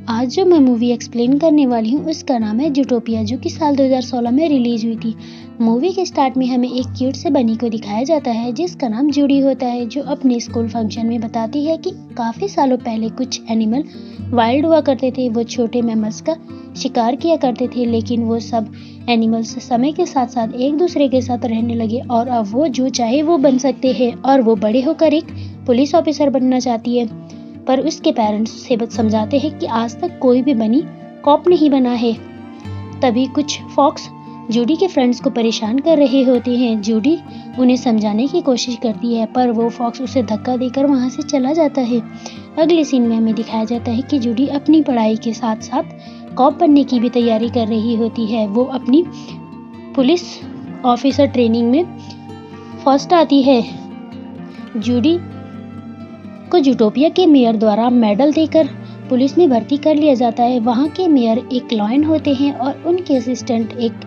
आज जो मैं मूवी एक्सप्लेन करने वाली हूँ उसका नाम है जूटोपिया, जो कि साल 2016 में रिलीज हुई थी। मूवी के स्टार्ट में हमें एक क्यूट से बनी को दिखाया जाता है जिसका नाम जूडी होता है, जो अपने स्कूल फंक्शन में बताती है कि काफ़ी सालों पहले कुछ एनिमल वाइल्ड हुआ करते थे। वो छोटे मैमल्स का शिकार किया करते थे, लेकिन वो सब एनिमल्स समय के साथ साथ एक दूसरे के साथ रहने लगे और अब वो जो चाहे वो बन सकते हैं। और वो बड़े होकर एक पुलिस ऑफिसर बनना चाहती है, पर उसके पेरेंट्स से समझाते हैं कि आज तक कोई भी बनी कॉप नहीं बना है। तभी कुछ फॉक्स जूडी के फ्रेंड्स को परेशान कर रहे होते हैं। जूडी उन्हें समझाने की कोशिश करती है, पर वो फॉक्स उसे धक्का देकर वहां से चला जाता है। अगले सीन में हमें दिखाया जाता है कि जूडी अपनी पढ़ाई के साथ साथ कॉप बनने की भी तैयारी कर रही होती है। वो अपनी पुलिस ऑफिसर ट्रेनिंग में फर्स्ट आती है। जूडी को जूटोपिया के मेयर द्वारा मेडल देकर पुलिस में भर्ती कर लिया जाता है। वहाँ के मेयर एक लॉयन होते हैं और उनके असिस्टेंट एक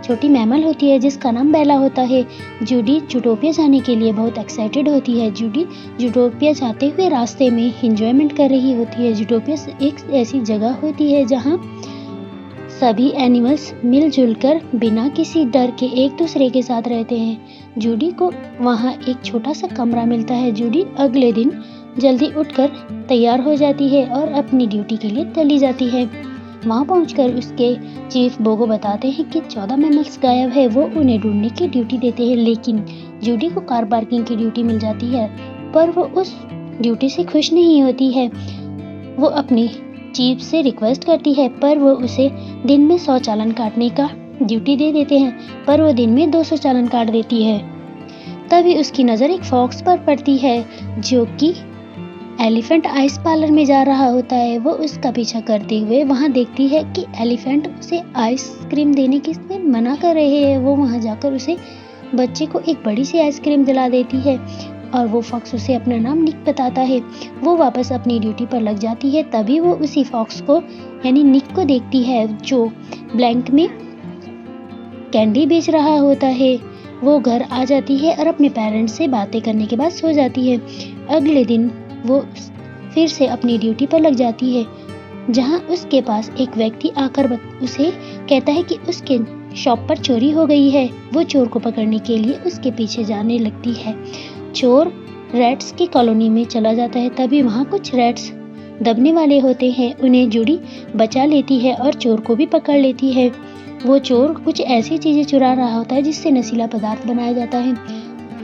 छोटी मैमल होती है जिसका नाम बेला होता है। जूडी जूटोपिया जाने के लिए बहुत एक्साइटेड होती है। जूडी जूटोपिया जाते हुए रास्ते में एंजॉयमेंट कर रही होती है। जूटोपिया एक ऐसी जगह होती है जहाँ सभी एनिमल्स मिलजुल कर बिना किसी डर के एक दूसरे के साथ रहते हैं। जूडी को वहाँ एक छोटा सा कमरा मिलता है। जूडी अगले दिन जल्दी उठकर तैयार हो जाती है और अपनी ड्यूटी के लिए चली जाती है। वहां पहुंचकर उसके चीफ बोगो बताते हैं कि 14 मैमल्स गायब है। वो उन्हें ढूंढने की ड्यूटी देते हैं, लेकिन जूडी को कार पार्किंग की ड्यूटी मिल जाती है, पर वो उस ड्यूटी से खुश नहीं होती है। वो अपनी चीफ से रिक्वेस्ट करती है, पर वो उसे दिन में 100 चालान काटने का ड्यूटी दे देते हैं, पर वो दिन में 200 चालान काट देती है। तभी उसकी नज़र एक फॉक्स पर पड़ती है जो कि एलिफेंट आइस पार्लर में जा रहा होता है। वो उसका पीछा करते हुए वहां देखती है कि एलिफेंट उसे आइसक्रीम देने के लिए मना कर रहे हैं। वो वहां जाकर उसे बच्चे को एक बड़ी सी आइसक्रीम दिला देती है और वो फॉक्स उसे अपना नाम निक बताता है। वो वापस अपनी ड्यूटी पर लग जाती है। तभी वो उसी फॉक्स को यानी निक को देखती है जो ब्लैंक में कैंडी बेच रहा होता है। वो घर आ जाती है और अपने पेरेंट्स से बातें करने के बाद सो जाती है। अगले दिन वो फिर से अपनी ड्यूटी पर लग जाती है, जहां उसके पास एक व्यक्ति आकर उसे कहता है कि उसके शॉप पर चोरी हो गई है। वो चोर को पकड़ने के लिए उसके पीछे जाने लगती है। चोर रैट्स की कॉलोनी में चला जाता है। तभी वहां कुछ रैट्स दबने वाले होते हैं। उन्हें जूडी बचा लेती है और चोर को भी पकड़ लेती है। वो चोर कुछ ऐसी चीजें चुरा रहा होता है जिससे नशीला पदार्थ बनाया जाता है।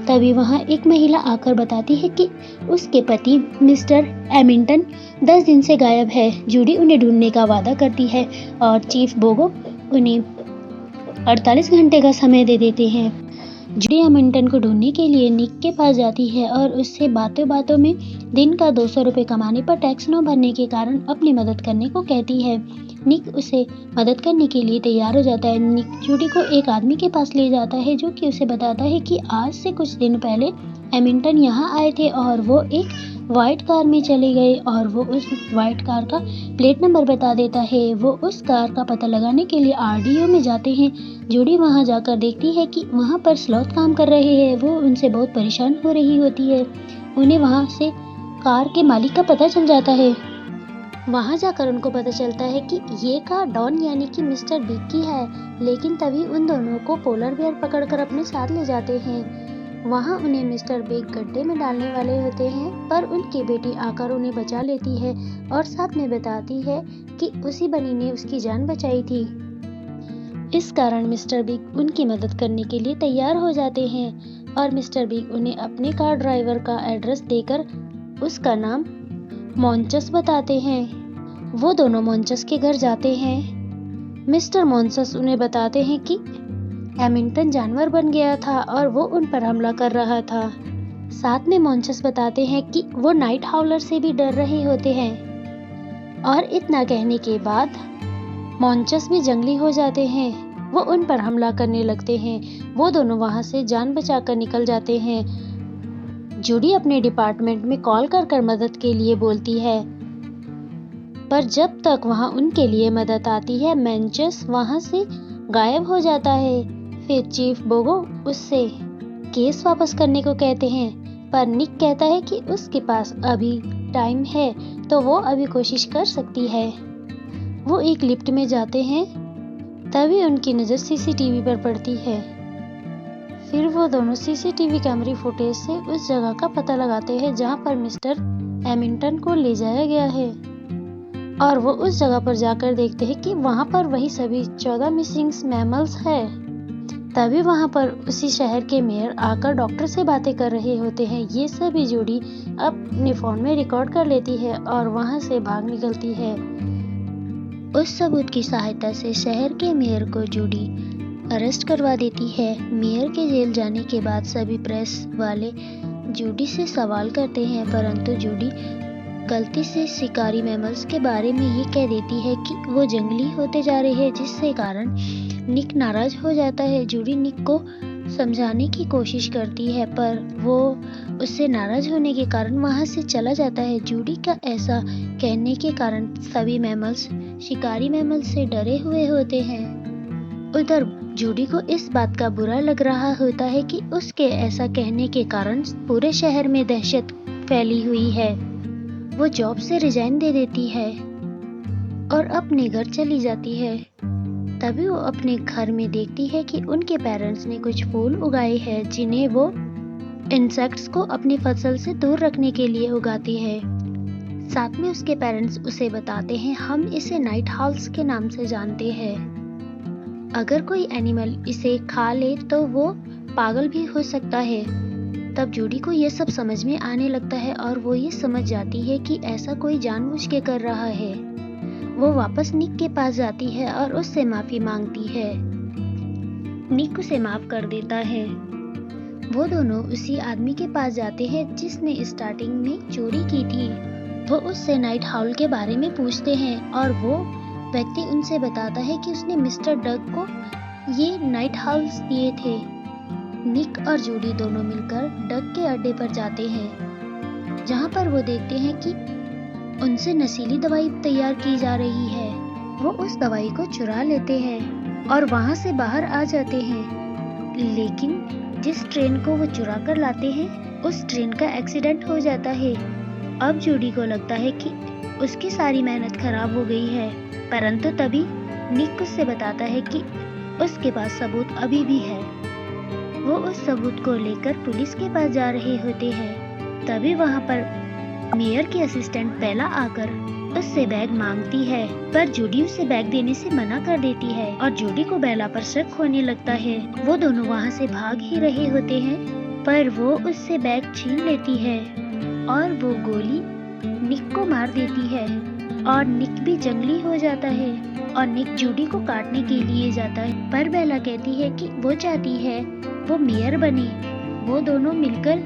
तभी वहाँ एक महिला आकर बताती है कि उसके पति मिस्टर एमिंटन 10 दिन से गायब है। जूडी उन्हें ढूंढने का वादा करती है और चीफ बोगो उन्हें 48 घंटे का समय दे देते हैं। जूडी एमिंटन को ढूंढने के लिए निक के पास जाती है और उससे बातों बातों में दिन का 200 रुपये कमाने पर टैक्स न भरने के कारण अपनी मदद करने को कहती है। निक उसे मदद करने के लिए तैयार हो जाता है। निक जूडी को एक आदमी के पास ले जाता है जो कि उसे बताता है कि आज से कुछ दिन पहले एमिंटन यहाँ आए थे और वो एक वाइट कार में चले गए और वो उस वाइट कार का प्लेट नंबर बता देता है। वो उस कार का पता लगाने के लिए आरडीओ में जाते हैं। जूडी वहाँ जाकर देखती है कि वहाँ पर स्लॉथ काम कर रहे हैं। वो उनसे बहुत परेशान हो रही होती है। उन्हें वहाँ से कार के मालिक का पता चल जाता है। वहाँ जाकर उनको पता चलता है कि ये कार डॉन यानी कि मिस्टर बिग की है, लेकिन तभी उन दोनों को पोलर बेयर पकड़कर अपने साथ ले जाते हैं। वहाँ उन्हें मिस्टर बिग गड्ढे में डालने वाले होते हैं, पर उनकी बेटी आकर उन्हें बचा लेती है और साथ में बताती है कि उसी बनी ने उसकी जान बचाई थी। इस कारण मिस्टर बिग उनकी मदद करने के लिए तैयार हो जाते हैं और मिस्टर बिग उन्हें अपने कार ड्राइवर का एड्रेस देकर उसका नाम मॉन्चस बताते हैं। वो दोनों मॉन्चस के घर जाते हैं। मिस्टर मॉन्चस उन्हें बताते हैं कि एमिंटन जानवर बन गया था और वो उन पर हमला कर रहा था। साथ में मॉन्चस बताते हैं कि वो नाइट हाउलर से भी डर रहे होते हैं और इतना कहने के बाद मॉन्चस भी जंगली हो जाते हैं। वो उन पर हमला करने लगते हैं। वो दोनों वहां से जान बचाकर निकल जाते हैं। जूडी अपने डिपार्टमेंट में कॉल कर मदद के लिए बोलती है, पर जब तक वहां उनके लिए मदद आती है मैनचस वहां से गायब हो जाता है। फिर चीफ बोगो उससे केस वापस करने को कहते हैं, पर निक कहता है कि उसके पास अभी टाइम है तो वो अभी कोशिश कर सकती है। वो एक लिफ्ट में जाते हैं, तभी उनकी नज़र सीसीटीवी पर पड़ती है। फिर वो दोनों सीसीटीवी कैमरे फुटेज से उस जगह का पता लगाते हैं जहां पर मिस्टर हैमिल्टन को ले जाया गया है, और वो उस जगह पर जाकर देखते हैं कि वहां पर वही सभी 14 मिसिंग मैमल्स है। तभी वहां पर उसी शहर के मेयर आकर डॉक्टर से बातें कर रहे होते हैं। ये सभी जूडी अपने फोन में रिकॉर्ड कर लेती है और वहां से भाग निकलती है। उस सबूत की सहायता से शहर के मेयर को जूडी अरेस्ट करवा देती है। मेयर के जेल जाने के बाद सभी प्रेस वाले जूडी से सवाल करते हैं, परंतु जूडी गलती से शिकारी मैमल्स के बारे में ये कह देती है कि वो जंगली होते जा रहे हैं, जिससे कारण निक नाराज हो जाता है। जूडी निक को समझाने की कोशिश करती है, पर वो उससे नाराज होने के कारण वहां से चला जाता है। जूडी का ऐसा कहने के कारण सभी मैमल्स शिकारी मैमल्स से डरे हुए होते हैं। उधर जूडी को इस बात का बुरा लग रहा होता है कि उसके ऐसा कहने के कारण पूरे शहर में दहशत फैली हुई है। वो जॉब से रिजाइन दे देती है और अपने घर चली जाती है। तभी वो अपने घर में देखती है कि उनके पेरेंट्स ने कुछ फूल उगाए हैं, जिन्हें वो इंसेक्ट्स को अपनी फसल से दूर रखने के लिए उगाती है। साथ में उसके पेरेंट्स उसे बताते हैं, हम इसे नाइट हाउस के नाम से जानते हैं। अगर कोई एनिमल इसे खा ले तो वो पागल भी हो सकता है। तब जूडी को ये सब समझ में आने लगता है और वो ये समझ जाती है कि ऐसा कोई जानबूझ के कर रहा है। वो वापस निक के पास जाती है और उससे माफी मांगती है। निक उसे माफ कर देता है। वो दोनों उसी आदमी के पास जाते हैं जिसने स्टार्टिंग में चोरी की थी। वो उससे नाइट हाउल के बारे में पूछते हैं और वो व्यक्ति उनसे बताता है कि उसने मिस्टर डग को ये नाइट हाउस दिए थे। निक और जूडी दोनों मिलकर डग के अड्डे पर जाते हैं, जहां पर वो देखते हैं कि उनसे नशीली दवाई तैयार की जा रही है। वो उस दवाई को चुरा लेते हैं और वहां से बाहर आ जाते हैं, लेकिन जिस ट्रेन को वो चुरा कर लाते हैं उस ट्रेन का एक्सीडेंट हो जाता है। अब जूडी को लगता है कि उसकी सारी मेहनत खराब हो गई है, परंतु तभी निक उससे बताता है कि उसके पास सबूत अभी भी है। वो उस सबूत को लेकर पुलिस के पास जा रहे होते हैं। तभी वहां पर मेयर की असिस्टेंट बेला आकर उससे बैग मांगती है, पर जूडी उसे बैग देने से मना कर देती है और जूडी को बेला पर शक होने लगता है। वो दोनों वहां से भाग ही रहे होते हैं, पर वो उससे बैग छीन लेती है और वो गोली निक को मार देती है और निक भी जंगली हो जाता है और निक जूडी को काटने के लिए जाता है, पर बेला कहती है कि वो चाहती है वो मेयर बने। वो दोनों मिलकर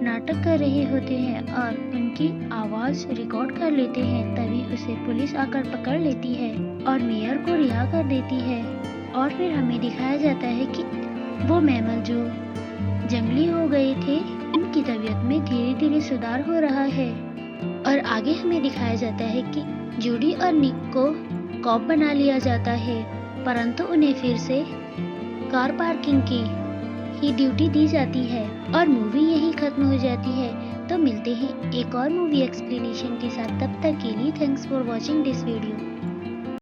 नाटक कर रहे होते हैं और उनकी आवाज रिकॉर्ड कर लेते हैं। तभी उसे पुलिस आकर पकड़ लेती है और मेयर को रिहा कर देती है। और फिर हमें दिखाया जाता है कि वो मैमल जो जंगली हो गए थे, उनकी तबीयत में धीरे धीरे सुधार हो रहा है। और आगे हमें दिखाया जाता है कि जूडी और निक को कॉप बना लिया जाता है, परंतु उन्हें फिर से कार पार्किंग की ही ड्यूटी दी जाती है और मूवी यहीं खत्म हो जाती है। तो मिलते हैं एक और मूवी एक्सप्लेनेशन के साथ। तब तक के लिए thanks for watching this video.